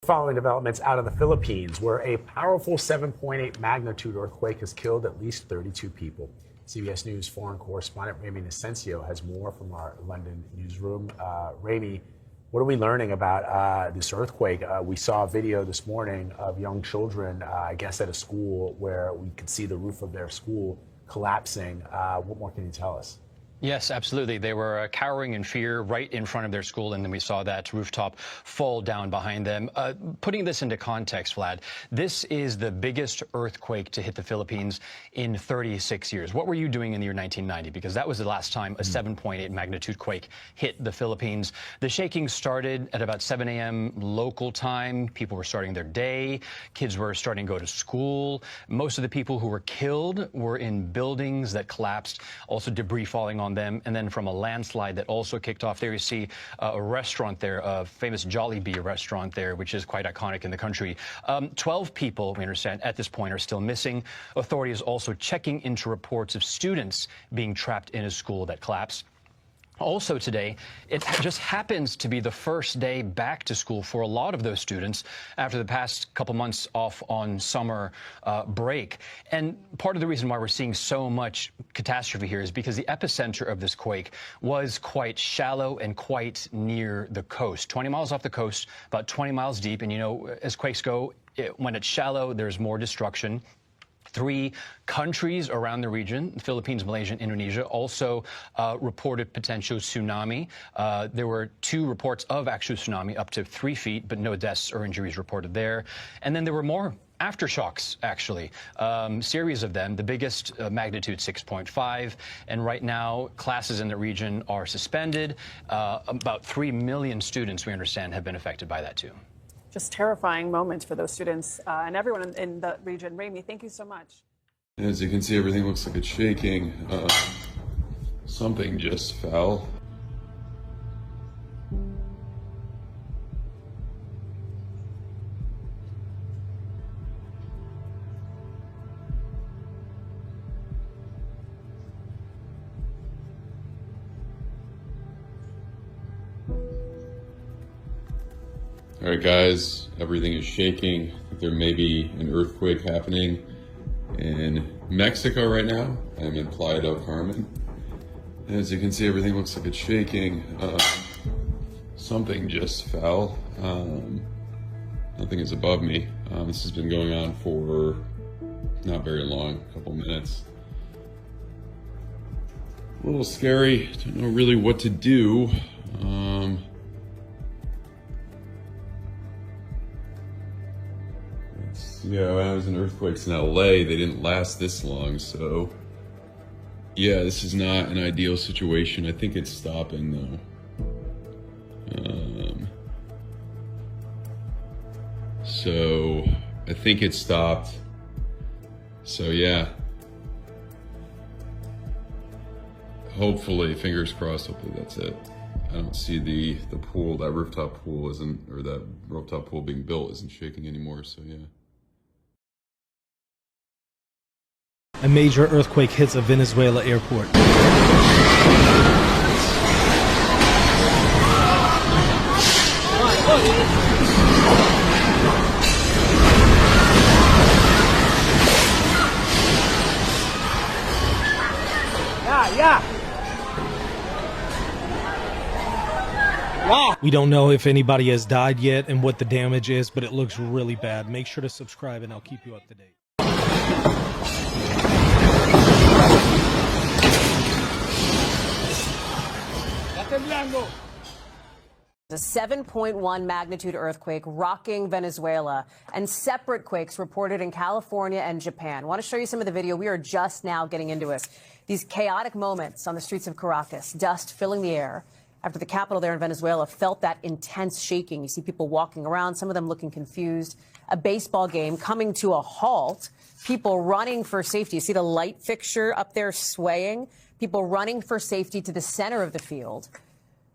Following developments out of the Philippines, where a powerful 7.8 magnitude earthquake has killed at least 32 people. CBS News foreign correspondent Ramy Inocencio has more from our London newsroom. Ramy, what are we learning about this earthquake? We saw a video this morning of young children, I guess at a school, where we could see the roof of their school collapsing. What more can you tell us? Yes, absolutely. They were cowering in fear right in front of their school, and then we saw that rooftop fall down behind them. Putting this into context, Vlad, this is the biggest earthquake to hit the Philippines in 36 years. What were you doing in the year 1990? Because that was the last time a 7.8 magnitude quake hit the Philippines. The shaking started at about 7 a.m. local time. People were starting their day. Kids were starting to go to school. Most of the people who were killed were in buildings that collapsed, also debris falling on them, and then from a landslide that also kicked off. There you see a restaurant there, a famous Jollibee restaurant there, which is quite iconic in the country. 12 people, we understand, at this point are still missing. Authorities also checking into reports of students being trapped in a school that collapsed. Also today, it just happens to be the first day back to school for a lot of those students after the past couple months off on summer break. And part of the reason why we're seeing so much catastrophe here is because the epicenter of this quake was quite shallow and quite near the coast. 20 miles off the coast, about 20 miles deep. And, you know, as quakes go, when it's shallow, there's more destruction. 3 countries around the region, the Philippines, Malaysia, and Indonesia, also reported potential tsunami. There were 2 reports of actual tsunami up to 3 feet, but no deaths or injuries reported there. And then there were more aftershocks, actually, series of them, the biggest magnitude 6.5. And right now, classes in the region are suspended. About 3 million students, we understand, have been affected by that, too. Just terrifying moments for those students and everyone in the region. Ramy, thank you so much. As you can see, everything looks like it's shaking. Something just fell. All right, guys, everything is shaking. There may be an earthquake happening in Mexico right now. I'm in Playa del Carmen. As you can see, everything looks like it's shaking. Something just fell. Nothing is above me. This has been going on for not very long, a couple minutes. A little scary. Don't know really what to do. Yeah, when I was in earthquakes in LA, they didn't last this long, so yeah, this is not an ideal situation. I think it's stopping though. So I think it stopped. So yeah. Hopefully, fingers crossed, hopefully that's it. I don't see the pool, that rooftop pool isn't, or that rooftop pool being built isn't shaking anymore, so yeah. A major earthquake hits a Venezuela airport. We don't know if anybody has died yet and what the damage is, but it looks really bad. Make sure to subscribe and I'll keep you up to date. A 7.1 magnitude earthquake rocking Venezuela, and separate quakes reported in California and Japan. I want to show you some of the video. We are just now getting into it. These chaotic moments on the streets of Caracas, dust filling the air after the capital there in Venezuela felt that intense shaking. You see people walking around, some of them looking confused. A baseball game coming to a halt, people running for safety. You see the light fixture up there swaying, people running for safety to the center of the field.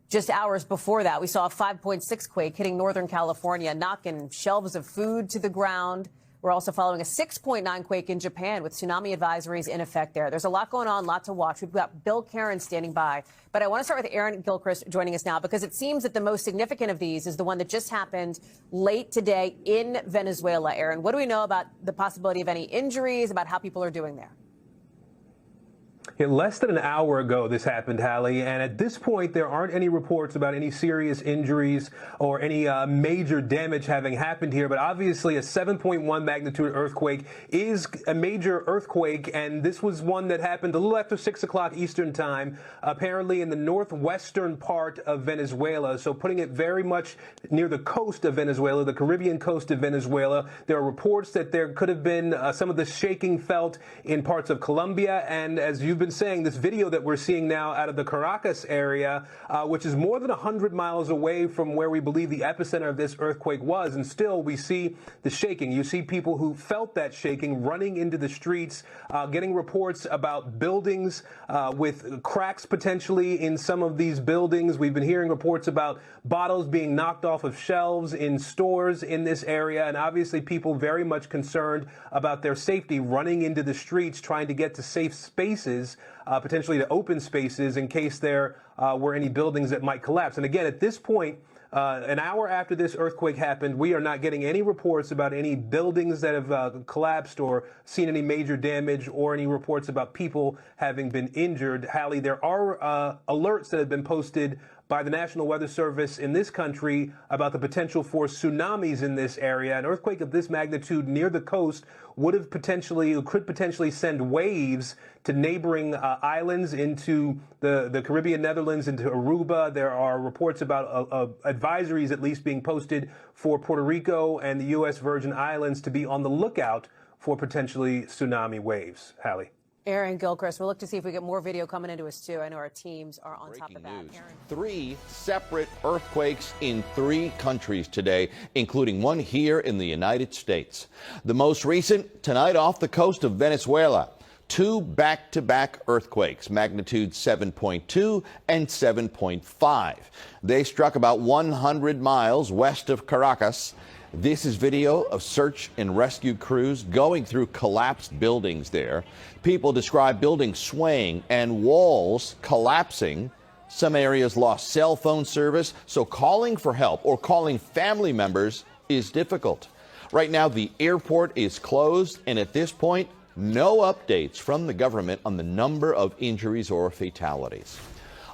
Just hours before that, we saw a 5.6 quake hitting Northern California, knocking shelves of food to the ground, We're also following a 6.9 quake in Japan with tsunami advisories in effect there. There's a lot going on, lot to watch. We've got Bill Karen standing by. But I want to start with Aaron Gilchrist joining us now, because it seems that the most significant of these is the one that just happened late today in Venezuela. Aaron, what do we know about the possibility of any injuries, about how people are doing there? Yeah, less than an hour ago this happened, Hallie, and at this point there aren't any reports about any serious injuries or any major damage having happened here, but obviously a 7.1 magnitude earthquake is a major earthquake, and this was one that happened a little after 6 o'clock Eastern time, apparently in the northwestern part of Venezuela, so putting it very much near the coast of Venezuela, the Caribbean coast of Venezuela. There are reports that there could have been some of the shaking felt in parts of Colombia, and as you've been saying, this video that we're seeing now out of the Caracas area, which is more than 100 miles away from where we believe the epicenter of this earthquake was, and still we see the shaking. You see people who felt that shaking running into the streets, getting reports about buildings with cracks potentially in some of these buildings. We've been hearing reports about bottles being knocked off of shelves in stores in this area, and obviously people very much concerned about their safety, running into the streets, trying to get to safe spaces, potentially to open spaces in case there were any buildings that might collapse. And again, at this point, an hour after this earthquake happened, we are not getting any reports about any buildings that have collapsed or seen any major damage, or any reports about people having been injured. Hallie, there are alerts that have been posted by the National Weather Service in this country about the potential for tsunamis in this area. An earthquake of this magnitude near the coast could potentially send waves to neighboring islands, into the Caribbean Netherlands, into Aruba. There are reports about advisories at least being posted for Puerto Rico and the U.S. Virgin Islands to be on the lookout for potentially tsunami waves. Hallie. Aaron Gilchrist, we'll look to see if we get more video coming into us, too. I know our teams are on top of that. Aaron. 3 separate earthquakes in 3 countries today, including one here in the United States. The most recent tonight off the coast of Venezuela. 2 back-to-back earthquakes, magnitude 7.2 and 7.5. They struck about 100 miles west of Caracas. This is video of search and rescue crews going through collapsed buildings there. People describe buildings swaying and walls collapsing. Some areas lost cell phone service, so calling for help or calling family members is difficult. Right now, the airport is closed, and at this point, no updates from the government on the number of injuries or fatalities.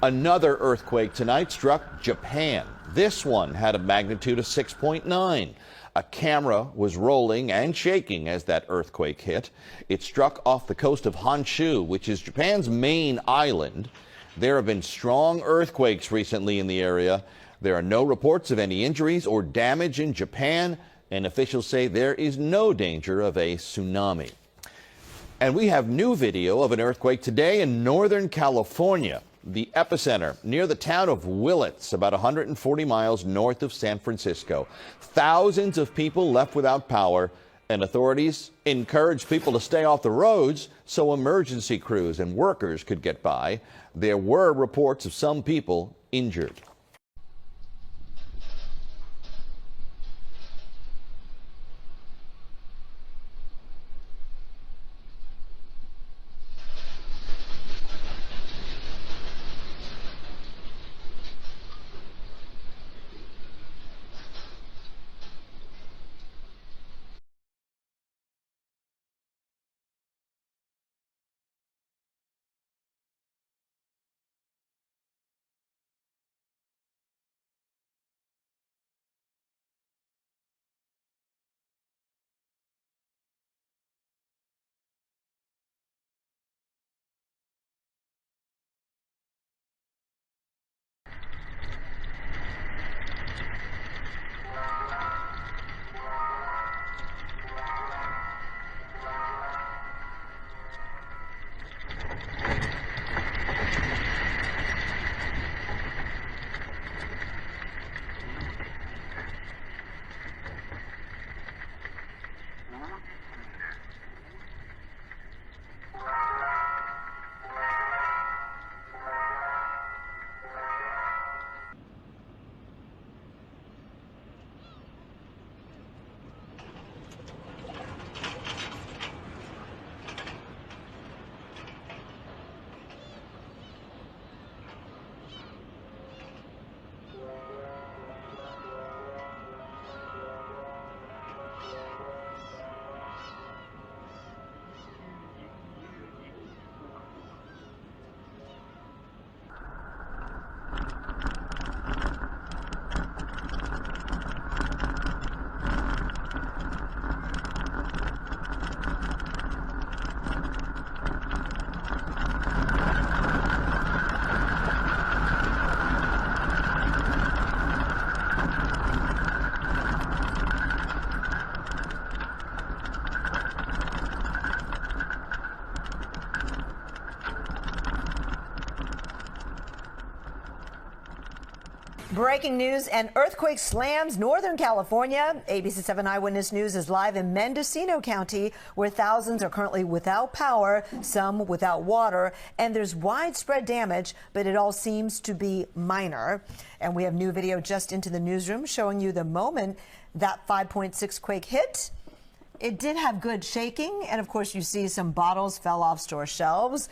Another earthquake tonight struck Japan. This one had a magnitude of 6.9. A camera was rolling and shaking as that earthquake hit. It struck off the coast of Honshu, which is Japan's main island. There have been strong earthquakes recently in the area. There are no reports of any injuries or damage in Japan, and officials say there is no danger of a tsunami. And we have new video of an earthquake today in Northern California. The epicenter near the town of Willits, about 140 miles north of San Francisco. Thousands of people left without power, and authorities encouraged people to stay off the roads so emergency crews and workers could get by. There were reports of some people injured. Breaking news: an earthquake slams Northern California. ABC 7 Eyewitness News is live in Mendocino County, where thousands are currently without power, some without water, and there's widespread damage, but it all seems to be minor. And we have new video just into the newsroom showing you the moment that 5.6 quake hit. It did have good shaking, and of course you see some bottles fell off store shelves.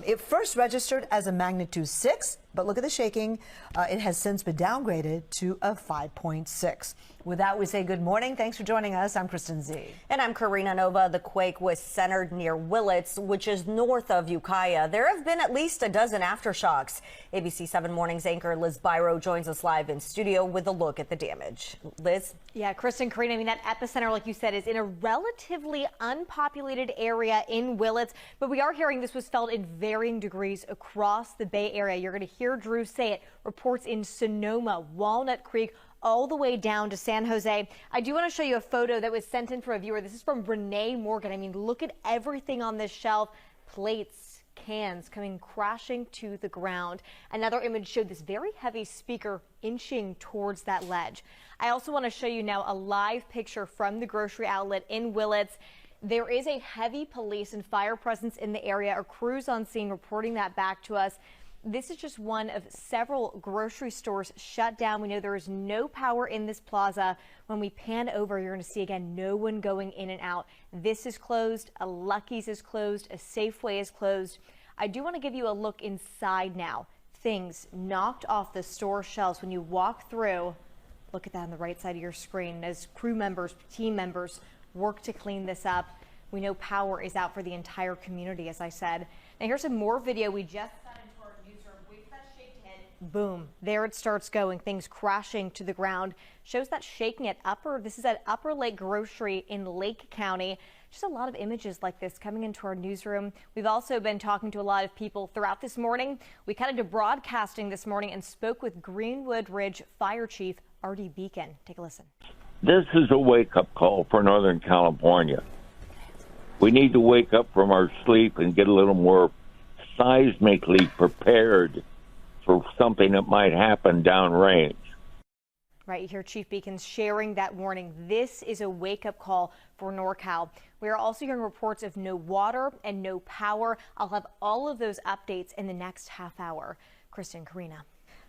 It first registered as a magnitude 6, but look at the shaking. It has since been downgraded to a 5.6. With that, we say good morning. Thanks for joining us. I'm Kristen Z. And I'm Karina Nova. The quake was centered near Willits, which is north of Ukiah. There have been at least a dozen aftershocks. ABC 7 Mornings anchor Liz Byro joins us live in studio with a look at the damage. Liz? Yeah, Kristen, Karina, I mean, that epicenter, like you said, is in a relatively unpopulated area in Willits, but we are hearing this was felt in varying degrees across the Bay Area. You're going to hear Drew say it. Reports in Sonoma, Walnut Creek, all the way down to San Jose. I do want to show you a photo that was sent in for a viewer. This is from Renee Morgan. I mean, look at everything on this shelf. Plates, cans coming crashing to the ground. Another image showed this very heavy speaker inching towards that ledge. I also want to show you now a live picture from the grocery outlet in Willits. There is a heavy police and fire presence in the area. Our crews on scene reporting that back to us. This is just one of several grocery stores shut down. We know there is no power in this plaza. When we pan over, you're going to see again no one going in and out. This is closed. A Lucky's is closed. A Safeway is closed. I do want to give you a look inside now. Things knocked off the store shelves when you walk through. Look at that on the right side of your screen as crew members, team members work to clean this up. We know power is out for the entire community, as I said. Now here's some more video we just got into our newsroom. Wait for that shake to hit. Boom. There it starts going. Things crashing to the ground. Shows that shaking at this is at Upper Lake Grocery in Lake County. Just a lot of images like this coming into our newsroom. We've also been talking to a lot of people throughout this morning. We cut into broadcasting this morning and spoke with Greenwood Ridge Fire Chief R.D. Beacon. Take a listen. This is a wake-up call for Northern California. We need to wake up from our sleep and get a little more seismically prepared for something that might happen downrange. Right, you hear Chief Beacon sharing that warning. This is a wake-up call for NorCal. We are also hearing reports of no water and no power. I'll have all of those updates in the next half hour. Kristen, Karina.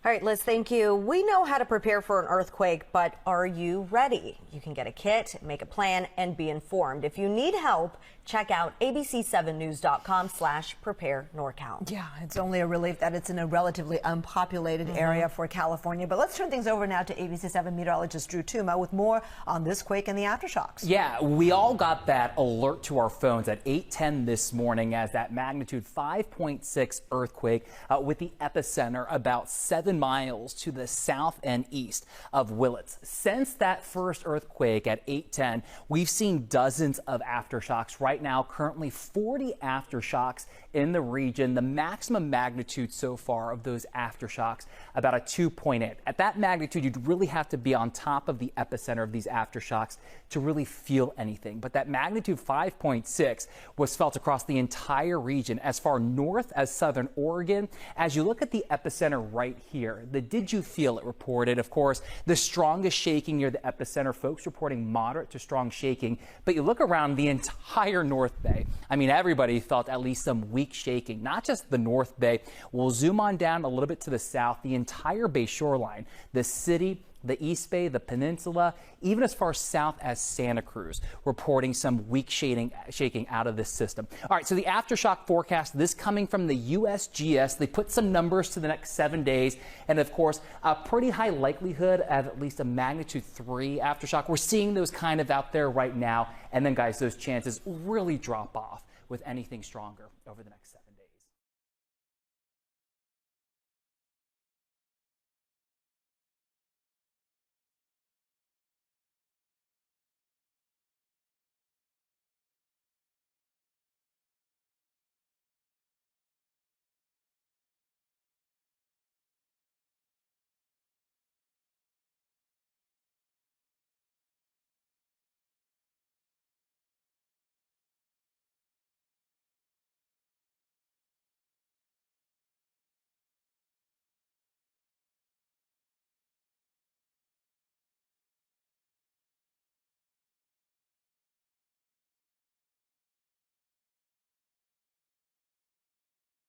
All right, Liz, thank you. We know how to prepare for an earthquake, but are you ready? You can get a kit, make a plan, and be informed. If you need help, check out abc7news.com/preparenorcal. Yeah, it's only a relief that it's in a relatively unpopulated area for California. But let's turn things over now to ABC 7 meteorologist Drew Tuma with more on this quake and the aftershocks. Yeah, we all got that alert to our phones at 8:10 this morning as that magnitude 5.6 earthquake with the epicenter about 7 miles to the south and east of Willits. Since that first earthquake at 8:10, we've seen dozens of aftershocks. Right now, currently 40 aftershocks in the region. The maximum magnitude so far of those aftershocks, about a 2.8. At that magnitude, you'd really have to be on top of the epicenter of these aftershocks to really feel anything. But that magnitude 5.6 was felt across the entire region, as far north as southern Oregon. As you look at the epicenter right here, the Did You Feel It reported, of course, the strongest shaking near the epicenter, folks reporting moderate to strong shaking. But you look around the entire North Bay. I mean, everybody felt at least some weak shaking, not just the North Bay. We'll zoom on down a little bit to the south, the entire Bay shoreline, the city, the East Bay, the peninsula, even as far south as Santa Cruz, reporting some weak shaking out of this system. All right, so the aftershock forecast, this coming from the USGS, they put some numbers to the next 7 days, and of course, a pretty high likelihood of at least a magnitude 3 aftershock. We're seeing those kind of out there right now, and then guys, those chances really drop off with anything stronger over the next 7 days.